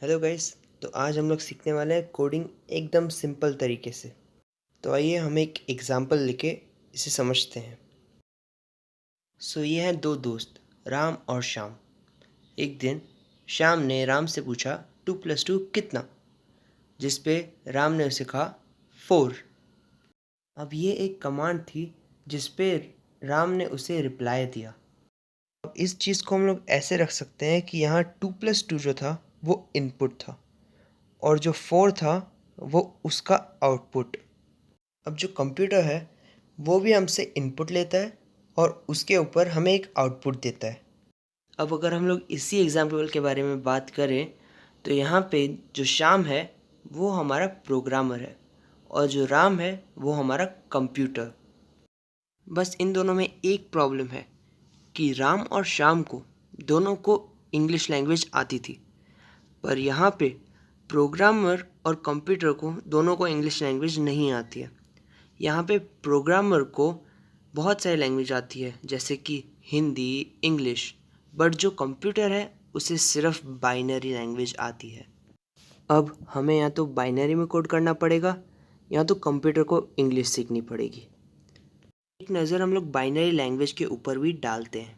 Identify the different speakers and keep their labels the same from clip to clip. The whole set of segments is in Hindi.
Speaker 1: Hello guys. तो आज हम लोग सीखने वाले हैं कोडिंग एकदम सिंपल तरीके से। तो आइए हम एक एग्जांपल लेके इसे समझते हैं। ये हैं दो दोस्त राम और श्याम। एक दिन श्याम ने राम से पूछा 2 + 2 कितना, जिस पे राम ने उसे कहा 4। अब ये एक कमांड थी जिस पे राम ने उसे रिप्लाई दिया। अब इस चीज़ को हम लोग ऐसे रख सकते हैं कि यहाँ 2 + 2 जो था वो इनपुट था और जो 4 था वो उसका आउटपुट। अब जो कंप्यूटर है वो भी हमसे इनपुट लेता है और उसके ऊपर हमें एक आउटपुट देता है। अब अगर हम लोग इसी एग्जाम्पल के बारे में बात करें तो यहाँ पे जो श्याम है वो हमारा प्रोग्रामर है और जो राम है वो हमारा कंप्यूटर। बस इन दोनों में एक प्रॉब्लम है कि राम और श्याम को दोनों को इंग्लिश लैंग्वेज आती थी, पर यहाँ पे प्रोग्रामर और कंप्यूटर को दोनों को इंग्लिश लैंग्वेज नहीं आती है। यहाँ पे प्रोग्रामर को बहुत सारी लैंग्वेज आती है जैसे कि हिंदी, इंग्लिश, बट जो कंप्यूटर है उसे सिर्फ बाइनरी लैंग्वेज आती है। अब हमें या तो बाइनरी में कोड करना पड़ेगा या तो कंप्यूटर को इंग्लिश सीखनी पड़ेगी। एक नज़र हम लोग बाइनरी लैंग्वेज के ऊपर भी डालते हैं।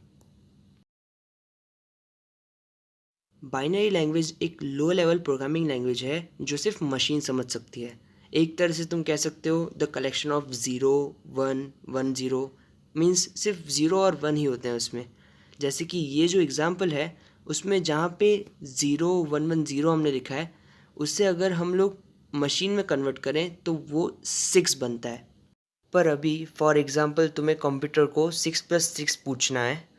Speaker 1: बाइनरी लैंग्वेज एक लो लेवल प्रोग्रामिंग लैंग्वेज है जो सिर्फ मशीन समझ सकती है। एक तरह से तुम कह सकते हो द कलेक्शन ऑफ 0 1 1 0 मीन्स सिर्फ 0 और 1 ही होते हैं उसमें। जैसे कि ये जो एग्ज़ाम्पल है उसमें जहाँ पे 0 1 1 0 हमने लिखा है उससे अगर हम लोग मशीन में कन्वर्ट करें तो वो 6 बनता है। पर अभी फॉर एग्ज़ाम्पल तुम्हें कंप्यूटर को 6 + 6 पूछना है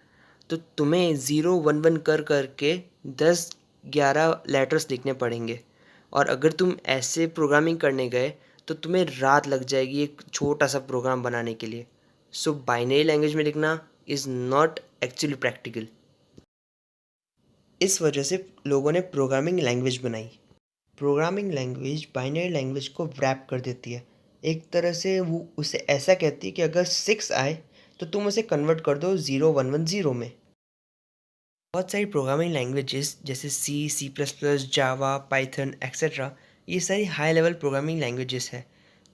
Speaker 1: तो तुम्हें 0 1 1 कर करके 10 11 लेटर्स लिखने पड़ेंगे। और अगर तुम ऐसे प्रोग्रामिंग करने गए तो तुम्हें रात लग जाएगी एक छोटा सा प्रोग्राम बनाने के लिए। बाइनरी लैंग्वेज में लिखना इज़ नॉट एक्चुअली प्रैक्टिकल। इस वजह से लोगों ने प्रोग्रामिंग लैंग्वेज बनाई। प्रोग्रामिंग लैंग्वेज बाइनरी लैंग्वेज को रैप कर देती है। एक तरह से वो उसे ऐसा कहती है कि अगर 6 आए तो तुम उसे कन्वर्ट कर दो 0 1 1 0 में। बहुत सारी प्रोग्रामिंग लैंग्वेजेस जैसे C++, जावा, पाइथन एक्सेट्रा, ये सारी हाई लेवल प्रोग्रामिंग लैंग्वेजेस है।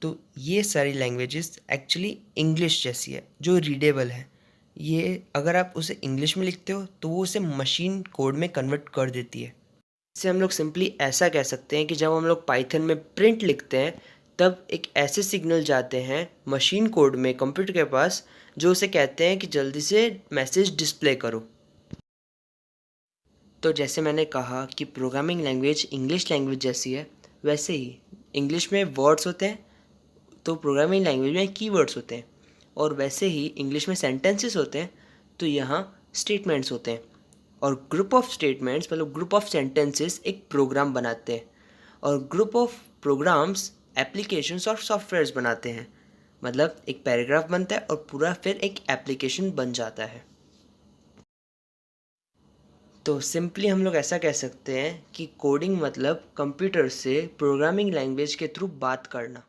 Speaker 1: तो ये सारी लैंग्वेजेस एक्चुअली इंग्लिश जैसी है जो रीडेबल है। ये अगर आप उसे इंग्लिश में लिखते हो तो वो उसे मशीन कोड में कन्वर्ट कर देती है। इससे हम लोग सिंपली ऐसा कह सकते हैं कि जब हम लोग पाइथन में प्रिंट लिखते हैं तब एक ऐसे सिग्नल जाते हैं मशीन कोड में कंप्यूटर के पास जो उसे कहते हैं कि जल्दी से मैसेज डिस्प्ले करो। तो जैसे मैंने कहा कि प्रोग्रामिंग लैंग्वेज इंग्लिश लैंग्वेज जैसी है, वैसे ही इंग्लिश में वर्ड्स होते हैं तो प्रोग्रामिंग लैंग्वेज में कीवर्ड्स होते हैं, और वैसे ही इंग्लिश में सेंटेंसेस होते हैं तो यहाँ स्टेटमेंट्स होते हैं। और ग्रुप ऑफ स्टेटमेंट्स मतलब ग्रुप ऑफ सेंटेंसेस एक प्रोग्राम बनाते हैं, और ग्रुप ऑफ प्रोग्राम्स एप्लीकेशंस और सॉफ्टवेयर्स बनाते हैं। मतलब एक पैराग्राफ बनता है और पूरा फिर एक एप्लीकेशन बन जाता है। तो सिंपली हम लोग ऐसा कह सकते हैं कि कोडिंग मतलब कंप्यूटर से प्रोग्रामिंग लैंग्वेज के थ्रू बात करना।